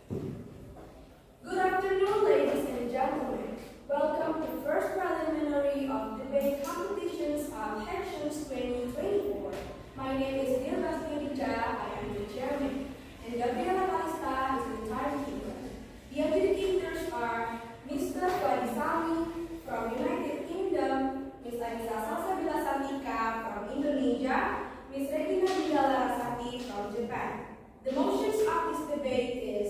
Good afternoon, ladies and gentlemen. Welcome to first preliminary of debate competitions of Sections 2024. My name is Dilmas Nidija. I am the chairman, and Gabriela Balista is the timekeeper. The adjudicators are Mr. Wadisami from United Kingdom, Ms. Anissa Salsabila Santika from Indonesia, Ms. Regina Bidalarasati from Japan. The motions of this debate is: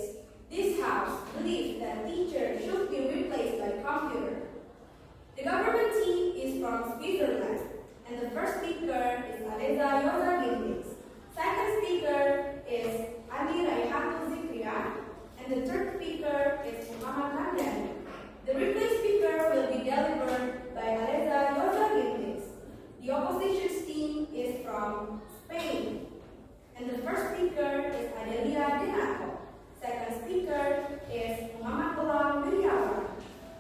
this House believes that teachers should be replaced by computer. The government team is from Switzerland, and the first speaker is Aleza Yoza Gindix. Second speaker is Adi Raihatul Zikria, and the third speaker is Muhammad Hamdan. The replaced speaker will be delivered by Aleza Yoza Gindix. The opposition team is from Spain, and the first speaker is Adelia Denato. Second speaker is Muhammad Gulam Wiriawan,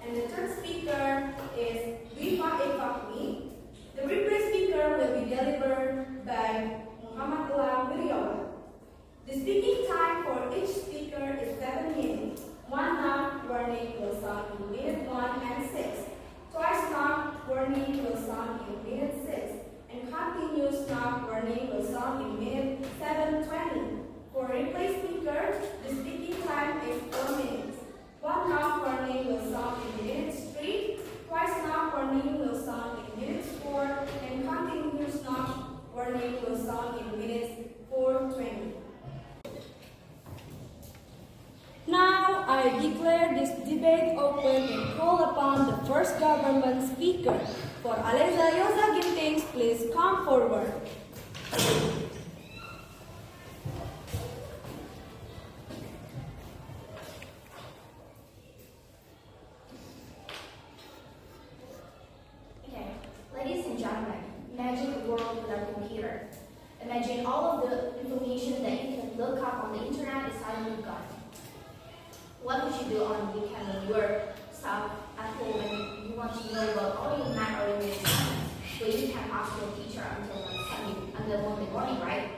and the third speaker is Wifa Efakmi. The replaced speaker will be delivered by Muhammad Gulam Wiriawan. The speaking time for each speaker is 7 minutes. One knock warning will sound in minute 1 and 6. Twice knock warning will sound in minute 6. And continuous knock warning will sound in minute 7:20. For replaced speaker, the speaking time is 4 minutes. One knock warning will sound in minutes 3. Twice knock warning will sound in minutes 4. And continuous knock warning will sound in minutes 4:20. Now I declare this debate open and call upon the first government speaker. For Aleza Yoza Gintings, please come forward. Ladies and gentlemen, imagine a world without a computer. Imagine all of the information that you can look up on the internet is suddenly gone. What would you do on the weekend when you're stuck at home and you want to know about all your math or your assignments? Well, you can ask your teacher until Monday morning, right?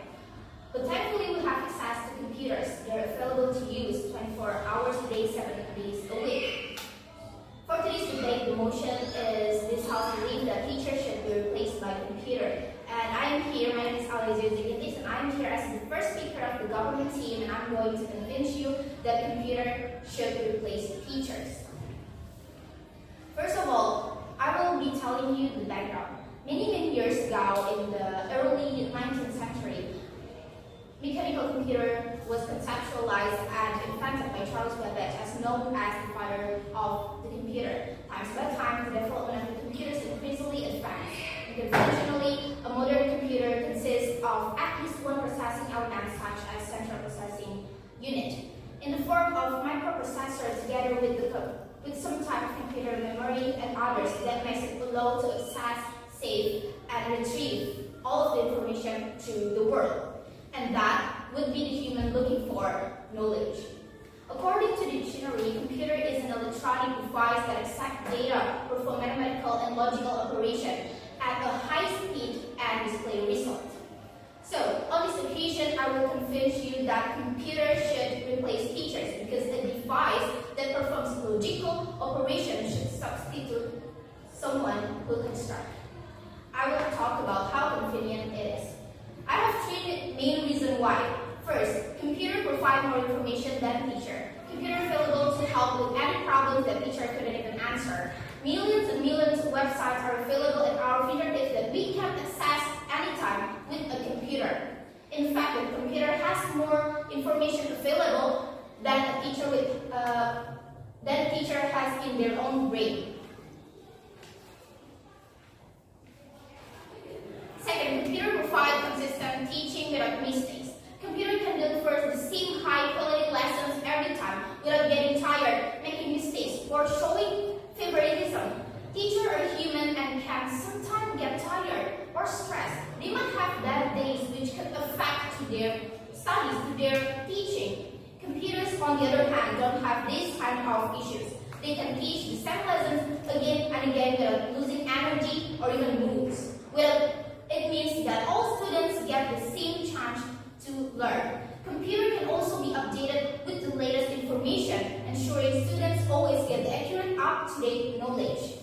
But thankfully, we have access to computers. They're available to use 24 hours a day, 7 days a week. For today's debate, the motion is this House believes that teachers should be replaced by computer. And I am here, my name is Aleza Yoza, and I am here as the first speaker of the government team, and I'm going to convince you that computer should replace teachers. First of all, I will be telling you the background. Many years ago, in the early 19th century, mechanical computer was conceptualized and invented by Charles Babbage, as known as the father of the computer. Time by time, the development of the computers increasingly advanced. Conventionally, a modern computer consists of at least one processing element, such as central processing unit, in the form of microprocessor, together with some type of computer memory and others that makes it allow to access, save, and retrieve all of the information to the world. And that would be the human looking for knowledge. According to the dictionary, computer is an electronic device that accepts data, perform mathematical and logical operation at a high speed and display results. So, on this occasion, I will convince you that computers should replace teachers because a device that performs logical operation should substitute someone who constructs. I will talk about how convenient it is. I have three main reasons why. First, computer provide more information than teacher. Computer available to help with any problems that teacher couldn't even answer. Millions and millions of websites are available at our fingertips that we can access anytime with a computer. In fact, a computer has more information available than a teacher has in their own brain. Second, computer provide consistent teaching without mistakes. Computer can deliver the same high-quality lessons every time without getting tired, making mistakes, or showing favoritism. Teachers are human and can sometimes get tired or stressed. They might have bad days which could affect to their studies, to their teaching. Computers, on the other hand, don't have these kind of issues. They can teach the same lessons again and again without losing energy or even moods. Well, it means that all students get the same chance to learn. Computer can also be updated with the latest information information, ensuring students always get the accurate, up-to-date knowledge.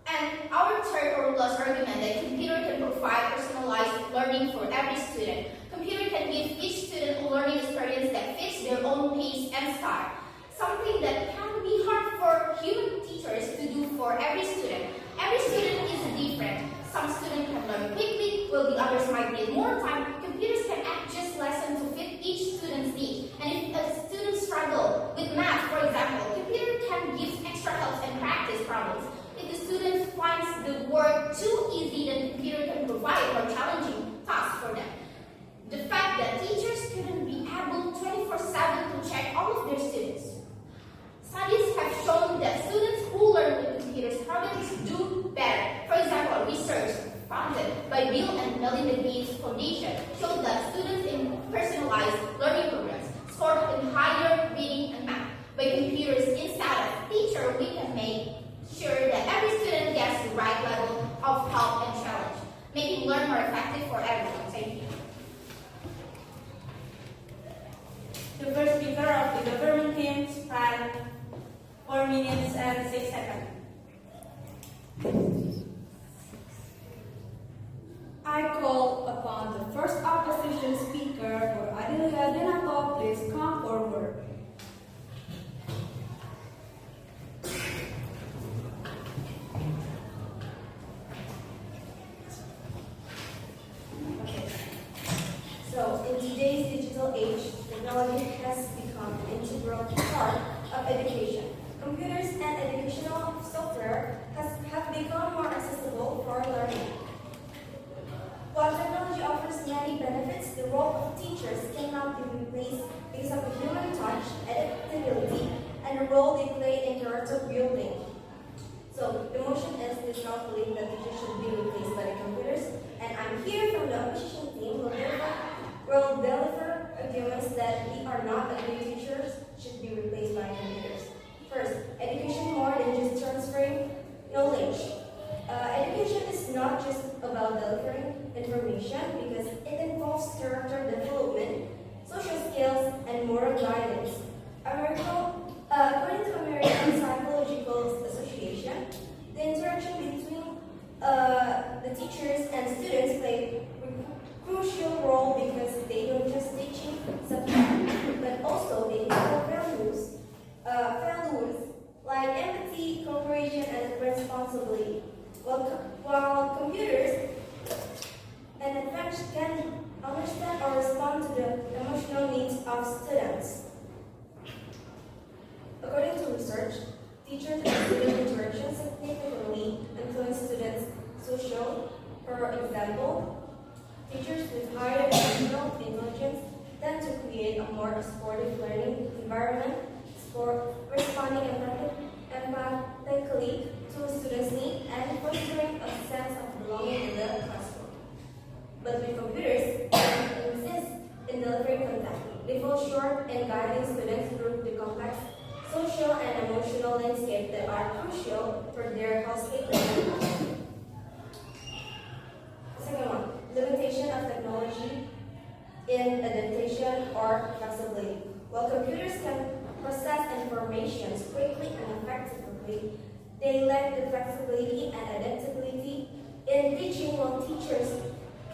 And our third or last argument that computer can provide personalized learning for every student. Computer can give each student a learning experience that fits their own pace and style. Something that can be hard for human teachers to do for every student. Every student is different. Some students can learn quickly, while the others might need more time. Computers can adjust lessons to fit each student's need. And if a student struggles with math, for example, computer can give extra help and practice problems. If the student finds the work too easy, then computer can provide more challenging tasks for them. The fact that teachers couldn't be able 24/7 to check all of their students. Studies have shown that students who learn with computers probably do better. For example, research funded by Bill and Melinda Gates Foundation showed that students in personalized learning programs scored in higher reading and math. By computers instead of teacher, we can make sure that every student gets the right level of help and challenge, making learn more effective for everyone. Thank you. The first speaker of the government team spent 4 minutes and 6 seconds. I call upon the first opposition speaker for Adelia Denato. Please come forward. So, in today's digital age, technology has become an integral part of education. Computers and educational software have become more accessible for learning. While technology offers many benefits, the role of teachers cannot be replaced because of the human touch, adaptability, and the role they play in character building. So, the motion is does not believe that teachers should be replaced by the computers, and I'm here from the opposition team will deliver arguments that we are not agree teachers should be replaced by computers. First, education more than just transferring knowledge. Education is not just about delivering information because it involves character development, social skills, and moral guidance. According to American Psychological Association, the interaction between the teachers and students play a crucial role because they don't just teaching subject, but also they instill values like empathy, cooperation, and responsibility. While computers and advanced can understand or respond to the emotional needs of students. According to research, teachers and student interaction significantly influence students' social. For example, teachers with higher emotional intelligence tend to create a more supportive learning environment, responding empathetically to students' needs and fostering a sense of belonging in the classroom. But with computers, they insist in delivering content. They fall short in guiding students through the complex social and emotional landscape that are crucial for their holistic learning. Second one, limitation of technology in adaptation or flexibility. While computers can process information quickly and effectively, they lack the flexibility and adaptability in teaching, while teachers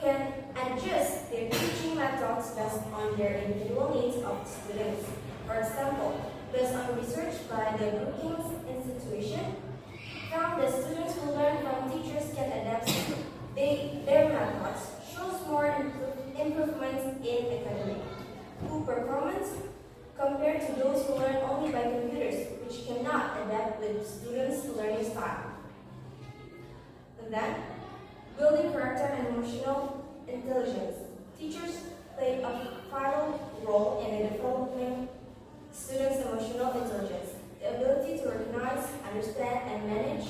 can adjust their teaching methods based on their individual needs of students. For example, based on research by the Brookings Institution, found that students who learn from teachers can adapt their methods, shows more improvements in academic performance compared to those who learn only by computers, which cannot adapt with students' learning style. And then, building character and emotional intelligence. Teachers play a vital role in developing students' emotional intelligence. The ability to recognize, understand, and manage,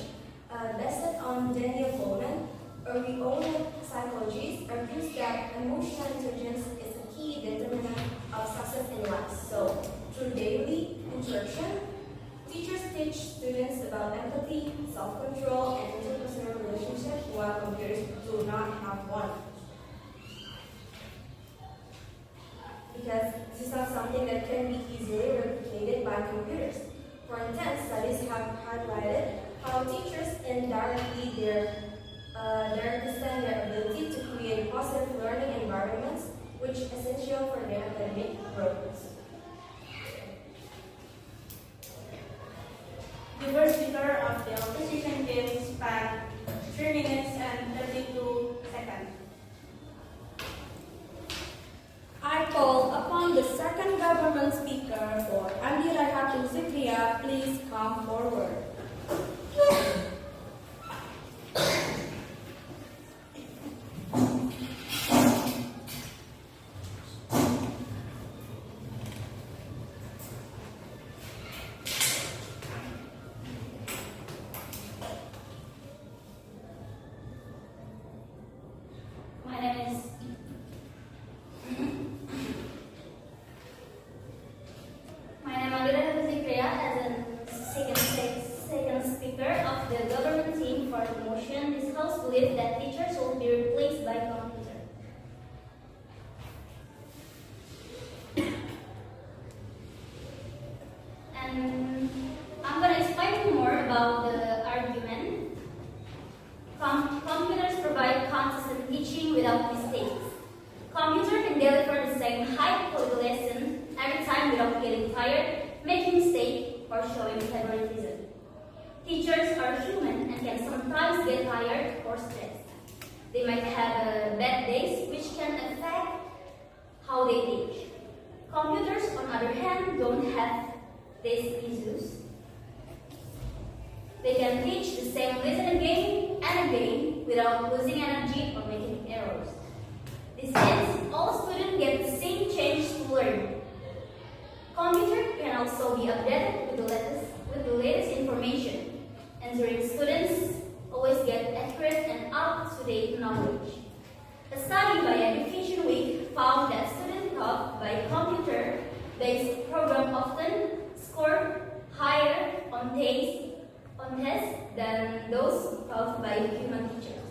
based on Daniel Goleman, a renowned psychologist, argues that emotional intelligence is a key determinant of success in life. So, through daily interaction, teachers teach students about empathy, self-control, and interpersonal relationships, while computers do not have one. Because this This is not something that can be easily replicated by computers. For instance, studies have highlighted how teachers indirectly understand their ability to create positive learning environments, which is essential for their academic growth. The first speaker of the opposition team spent 3 minutes and 32 seconds. I call upon the second government speaker for Andi Raihatul Zikria. Please come forward. My name is Andrea Zikria as a second speaker of the government team for the motion. This house believes that teachers will be replaced by computer. And I'm going to explain more about the argument. Computers provide consistent teaching without mistakes. Computer can deliver the same high-quality lesson every time without getting tired, making mistakes, or showing favoritism. Teachers are human and can sometimes get tired or stressed. They might have bad days, which can affect how they teach. Computers, on the other hand, don't have these issues. They can teach the same lesson again and again without losing energy or making errors. This means all students get the same chance to learn. Computer can also be updated with the latest information, ensuring students always get accurate and up-to-date knowledge. A study by Education Week found that students taught by computer-based program often score higher on tests than those taught by human teachers.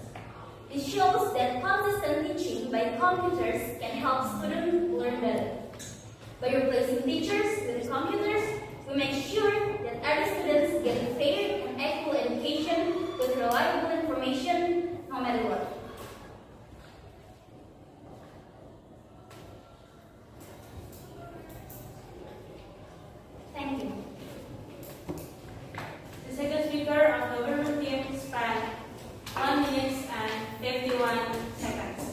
This shows that consistent teaching by computers can help students learn better. By replacing teachers with computers, we make sure that every student gets a fair and equal education with reliable information no matter what. Thank you. The second speaker of the government team spent 1 minute and 51 seconds.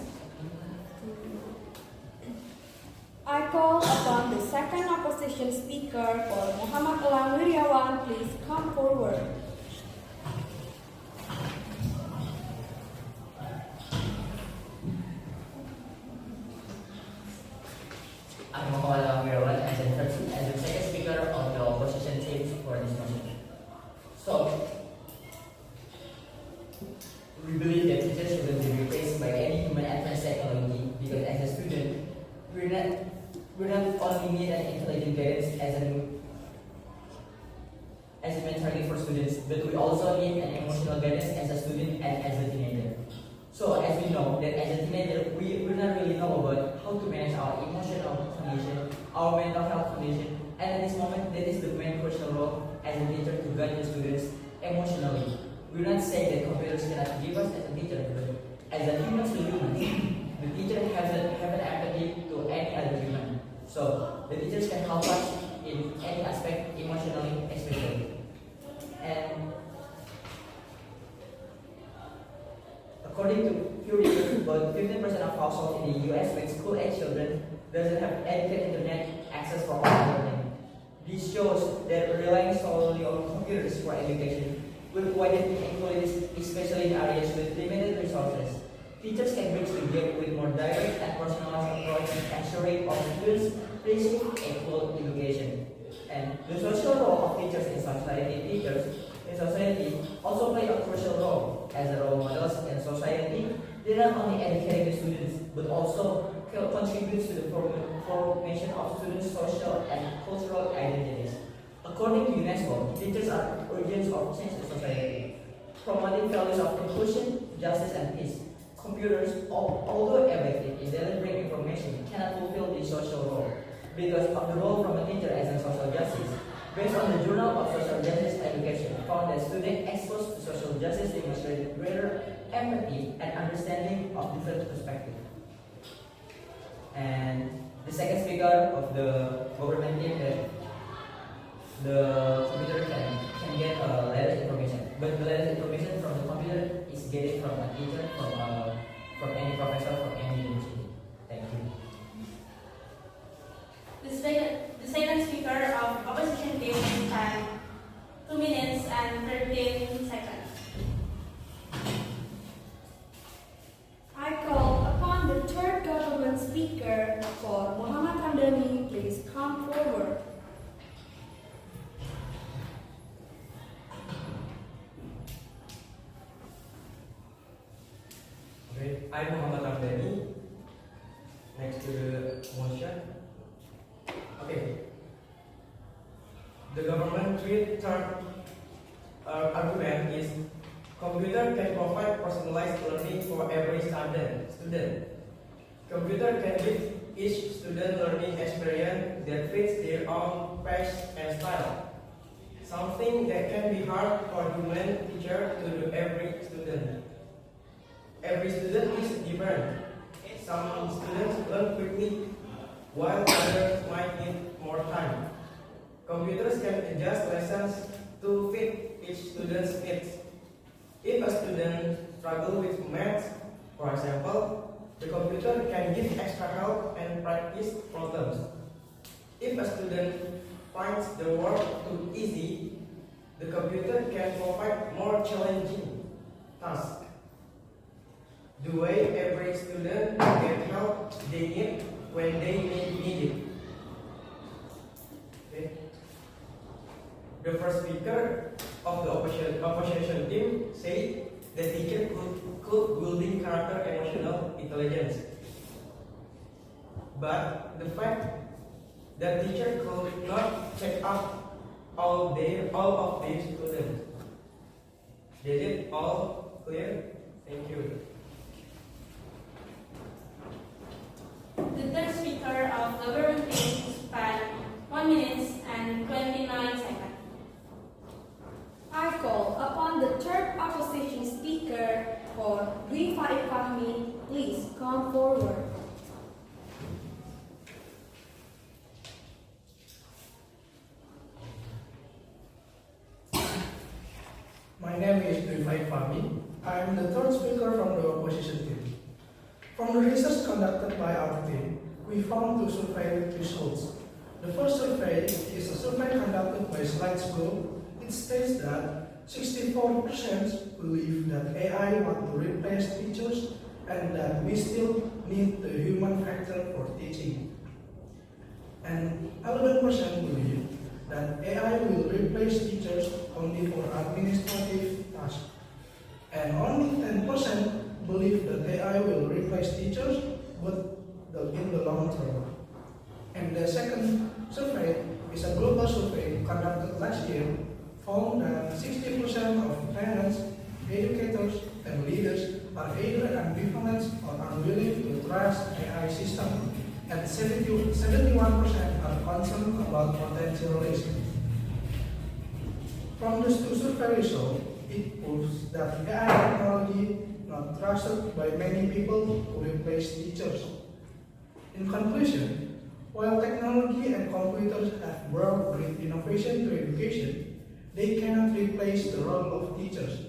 I call upon the second opposition speaker for Muhammad Elang Wiryawan. Please come forward. I'm Muhammad Elang Wiryawan as the second speaker of the opposition team for this motion. So, we believe that teachers shouldn't be replaced by any human advanced technology because as a student, we not only need an intelligent guidance as a main target for students, but we also need an emotional guidance as a student and as a teenager. So as we know that as a teenager, we not really know about how to manage our emotional condition, our mental health condition, and at this moment, that is the main crucial role as a teacher to guide the students emotionally. We're not saying that computers cannot give us as a teacher, but as a human to human, the teacher have an empathy to any other human. So the teachers can help us in any aspect, emotionally especially. And according to Pew Research, about 15% of households in the US with school-age children doesn't have adequate internet access for online learning. This shows that relying solely on computers for education will widen inequalities, especially in areas with limited resources. Teachers can bridge the gap with more direct and personalized approach, ensuring all students receive equal education. And the social role of teachers in society. Teachers in society also play a crucial role as role models in society. They not only educate the students, but also contribute to the formation of students' social and cultural identities. According to UNESCO, teachers are agents of change in society, promoting values of inclusion, justice, and peace. Computers, although effective in delivering information, cannot fulfill this social role. because of the role from a teacher as a social justice. Based on the Journal of Social Justice Education, found that students exposed to social justice demonstrate greater empathy and understanding of different perspectives. And the second speaker of the government team that the computer can get latest information, but the latest information from the computer is getting from a teacher, from any professor, from any university. Thank you. The second speaker of opposition team has 2 minutes and 13 seconds. I call upon the third government speaker for Muhammad Hamdani. Please come forward. Okay, I'm Muhammad Hamdani. Next to the motion. Okay. The government third argument is computer can provide personalized learning for every student. Computer can give each student learning experience that fits their own pace and style. Something that can be hard for human teacher to do every student. Every student is different. Some students learn quickly, while others might need more time. Computers can adjust lessons to fit each student's needs. If a student struggles with maths, for example, the computer can give extra help and practice problems. If a student finds the work too easy, the computer can provide more challenging tasks. The way every student get help they need when they need it. Okay. The first speaker of the opposition team said the teacher could building character emotional intelligence. But the fact that teacher could not check up all of their students. Is it all clear? Thank you. The third speaker of government team span 1 minute and 29 seconds. I call upon the third opposition speaker for Dwi Faik Fahmi. Please come forward. My name is Dwi Faik Fahmi. I am the third speaker from the opposition team. From the research conducted by our team, we found two survey results. The first survey is a survey conducted by Slides Group. It states that 64% believe that AI want to replace teachers and that we still need the human factor for teaching. And 11% believe that AI will replace teachers only for administrative tasks. And only 10% believe that AI will replace teachers, but in the long term. And the second survey is a global survey conducted last year, found that 60% of parents, educators, and leaders are either ambivalent or unwilling to trust AI system, and 71% are concerned about potential risk. From these two survey results, it proves that AI technology not trusted by many people to replace teachers. In conclusion, while technology and computers have brought great innovation to education, they cannot replace the role of teachers.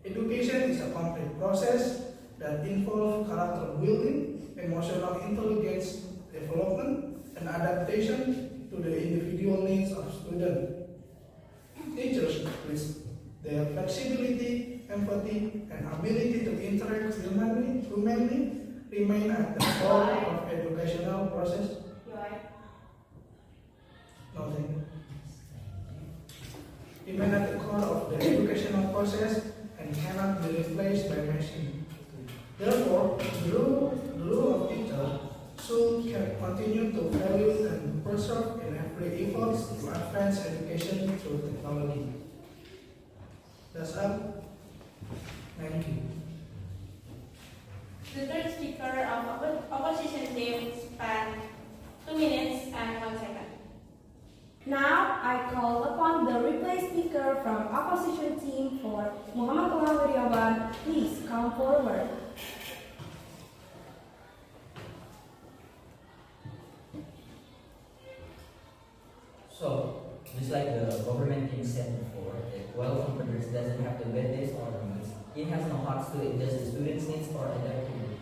Education is a complex process that involves character building, emotional intelligence development, and adaptation to the individual needs of students. Teachers, with their flexibility, empathy, and ability to interact humanly remain at the core of educational process. Nothing. Remain at the core of the educational process and cannot be replaced by machine. Therefore, the role of teacher should continue to value and preserve in every effort to advance education through technology. That's all. Thank you. The third speaker of opposition team span 2 minutes and 1 I call upon the replay speaker from opposition team for Muhammad Wiriawan. Please come forward. So, just like the government team said before, that while computers doesn't have the latest or limits, it has no hearts to adjust the student's needs or adaptability.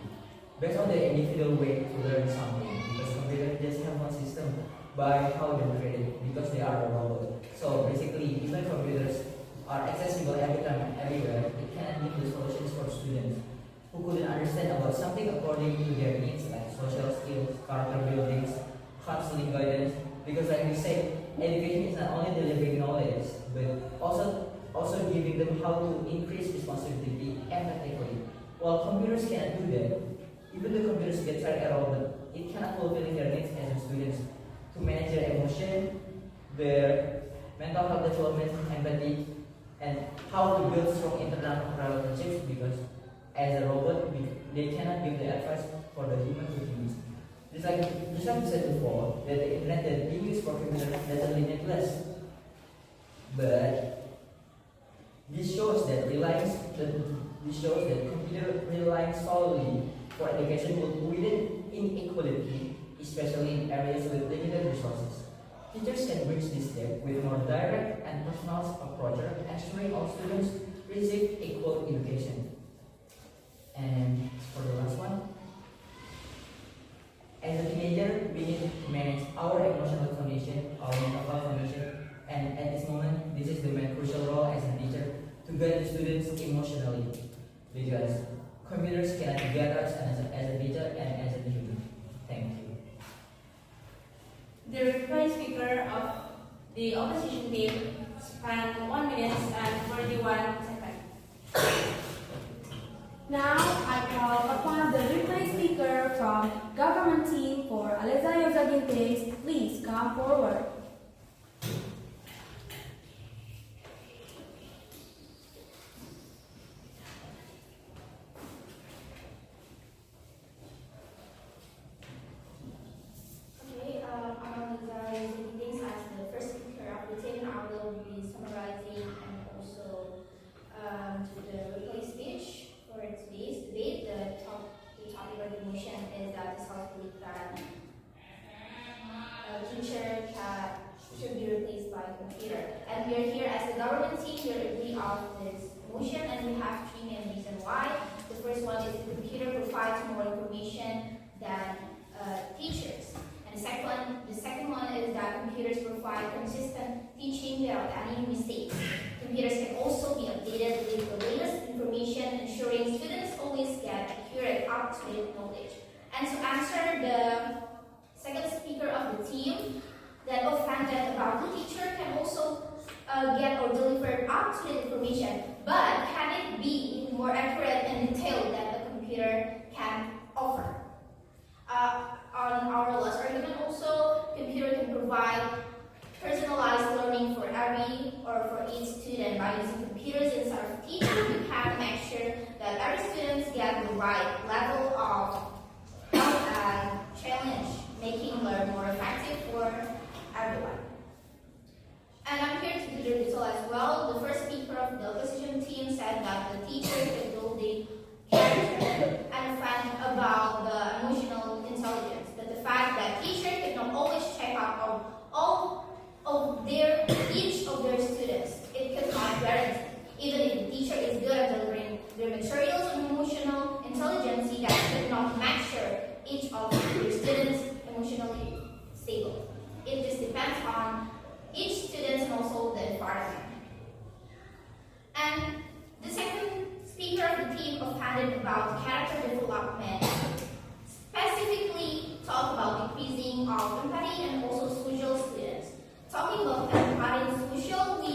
Based on the individual way to learn something, because computers just have one system by how they're created, because they are a robot. So basically, even computers are accessible every time, everywhere, it cannot give the solutions for students who couldn't understand about something according to their needs, like social skills, character buildings, counseling guidance. Because like we said, education is not only delivering knowledge, but also giving them how to increase responsibility empathically. While computers cannot do that, even the computers get tried at all, but it cannot fulfill their needs as students to manage their emotion, their mental health development, empathy, and how to build strong internal relationships. Because as a robot, they cannot give the advice for the human to use. Just like we said before, that the internet that we use for computers doesn't limitless. But this shows that computer relying solely for education will widen inequality, especially in areas with limited resources. Teachers can bridge this gap with more direct and personal approach, ensuring all students receive equal education. And for the last one, as a teenager, we need to manage our emotional condition, our mental health condition, and at this moment, this is the main crucial role as a teacher to guide the students emotionally, because computers cannot guide us as a teacher and as a human. Thank you. The reply speaker of the opposition team spent 1 minute and 41 seconds. Now I call upon the replay speaker from government team for Aleza Yozagintes. Please come forward. Okay, I'm Zara as the first speaker of the team. I will be summarizing and also to the replay speech for today's debate. The topic of the motion is that the self-belief that a teacher should be replaced by a computer. And we are here as the government team to agree on this motion, and we have three main reasons why. The first one is the computer provides more information than teachers. And the second one is that computers provide consistent teaching without any mistakes. Computers can also be updated with the latest information, ensuring students always get accurate, up-to-date knowledge. And to answer the second speaker of the team that offended about the teacher can also get or deliver up-to-date information, but can it be even more accurate and detailed than the computer can offer? On our last argument also, computer can provide personalized learning for each student. By using computers instead of teachers, we can make sure that every student gets the right level of help and challenge, making learn more effective for everyone. And I'm here to do the detail as well. The first speaker of the opposition team said that the teacher could build the character and fact about the emotional intelligence. But the fact that teacher could not always check out on all of each of their students, it could not guarantee. Even if the teacher is good at delivering their materials and emotional intelligence, that could not make sure each of their students emotionally stable. It just depends on each student and also the environment. And the second speaker of the team offended about character development, specifically talk about decreasing of empathy and also social students. Talking about empathy and social, we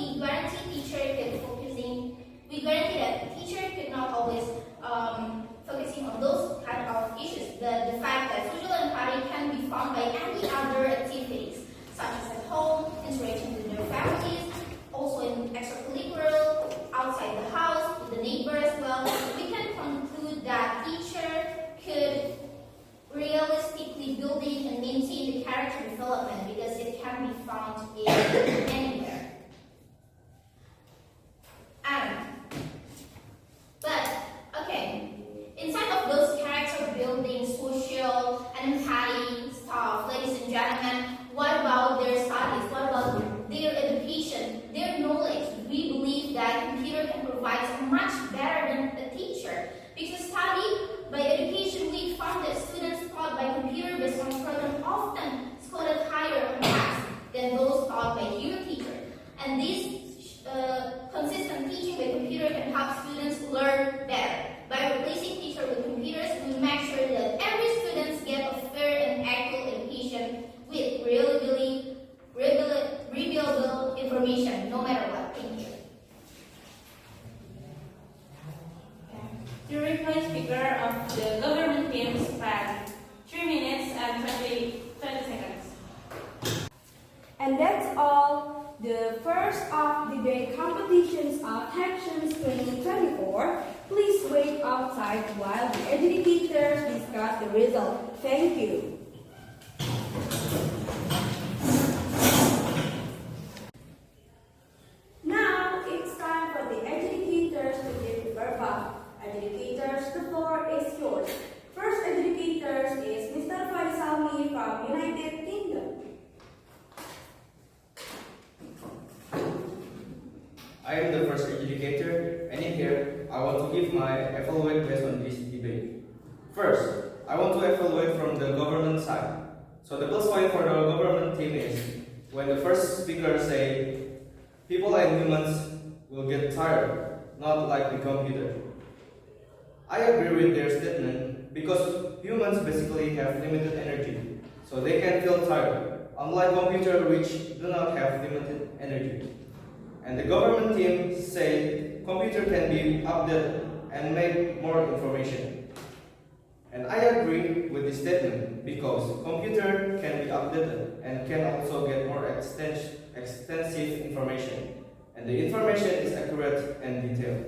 guarantee that the teacher could not always focusing on those kind of issues. The fact that social empathy can be found by any other activities, such as at home, interaction with their families, also in extracurricular, outside the house, with the neighbor as well. We can conclude that teacher could realistically building and maintain the character development because it can be found in anywhere. gentlemen, what about their studies? What about their education, their knowledge? We believe that computer can provide much better than a teacher. Because study by education, we found that students taught by computer based on program often scored higher on marks than those taught by human teacher. And this consistent teaching by computer can help students learn better. By replacing teacher with computers, we make sure that every student gets a fair and accurate education with reliable information, no matter what. Thank you. The replaced speaker of the government team span 3 minutes and 20 seconds. And that's all. The first of debate competitions of Actions 2024. Please wait outside while the educators discuss the result. Thank you. Now it's time for the educators to give verbal. Educators, the floor is yours. First educators is Mr. Faisalmi from United Kingdom. I am the first educator, and in here, I want to give my evaluate based on this debate. First, I want to evaluate from the government side. So the plus point for the government team is when the first speaker say, people and humans will get tired, not like the computer. I agree with their statement because humans basically have limited energy, so they can feel tired, unlike computer which do not have limited energy. And the government team say computer can be updated and make more information. And I agree with this statement because computer can be updated and can also get more extensive information. And the information is accurate and detailed.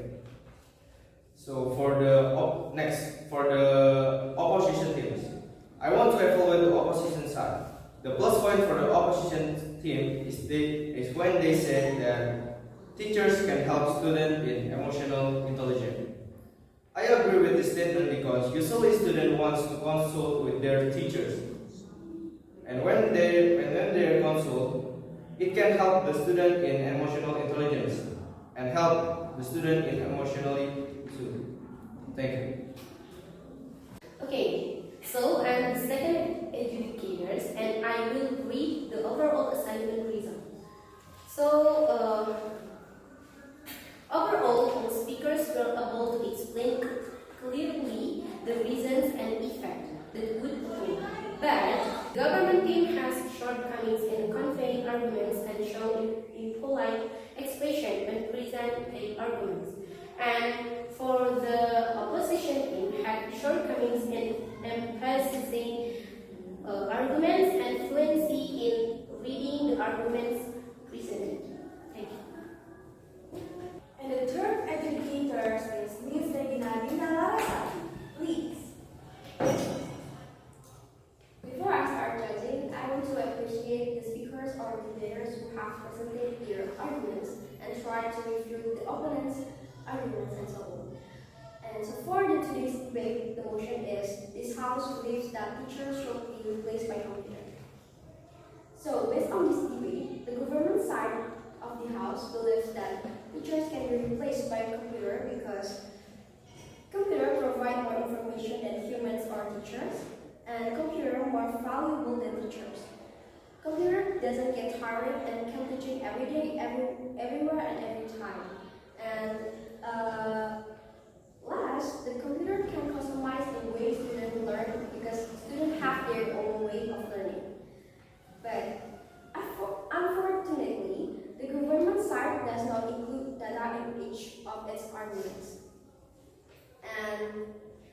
So for the next, for the opposition teams, I want to evaluate the opposition side. The plus point for the opposition team is when they say that teachers can help students in emotional intelligence. I agree with this statement because usually student wants to consult with their teachers. And when they consult, it can help the student in emotional intelligence and help the student in emotionally too. Thank you. Okay, so I'm the second educators and I will read the overall assignment result. So, overall, the speakers were able to explain clearly the reasons and effects that would occur. But government team has shortcomings in conveying arguments and showing impolite expression when presenting arguments. And for the opposition team had shortcomings in emphasizing arguments and fluency in reading the arguments presented. Thank you. And the third educators is Ms. Regina Dina Larasati. Please. Before I start judging, I want to appreciate the speakers or debaters who have presented their arguments and tried to refute the opponent's arguments and so on. And so for today's debate, the motion is this House believes that teachers should be replaced by computer. So based on this debate, the government side of the House believes that teachers can be replaced by computer because computer provide more information than humans or teachers, and computer more valuable than teachers. Computer doesn't get tired and can teach every day, everywhere and every time. And last, the computer can customize the way students learn because students have their own way of learning. But unfortunately, the government side does not include data in each of its arguments.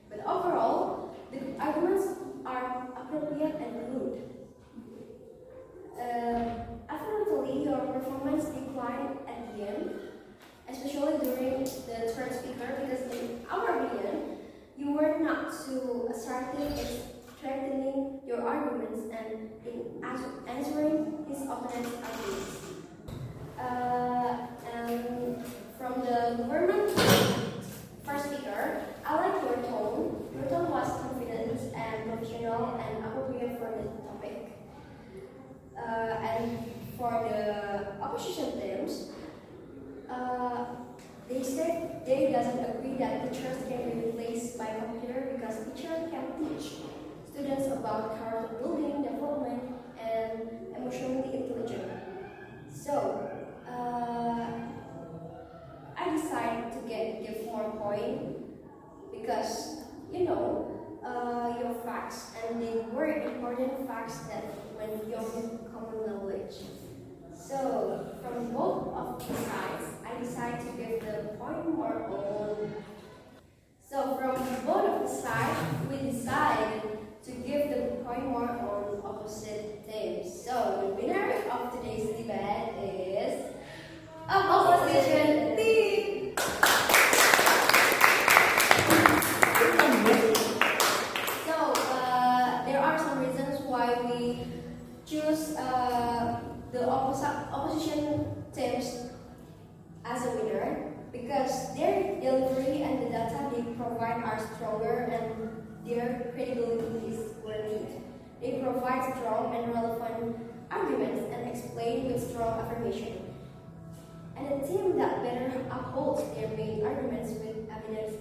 But overall, the arguments are appropriate and good. Unfortunately, your performance declined at the end, especially during the third speaker, because in our opinion, you were not too assertive in strengthening your arguments and in answering his opponent's arguments. And from the government first speaker, I like your tone. Your tone was confident and professional and appropriate for the topic. opposition teams, they said they doesn't agree that teachers can be replaced by computer because teachers can teach students about character building, development, and emotionally intelligent. So, I decided to give more point because your facts and they were important facts that when your common knowledge. So from both of the sides, I decided to give the point more on. So from both of the sides, we decided to give the point more on opposite teams. So the winner of today's debate is opposition team. So there are some reasons why we choose the opposition teams as a winner, because their delivery and the data they provide are stronger and their credibility is worthy. They provide strong and relevant arguments and explain with strong affirmation. And a team that better upholds their main arguments with evidence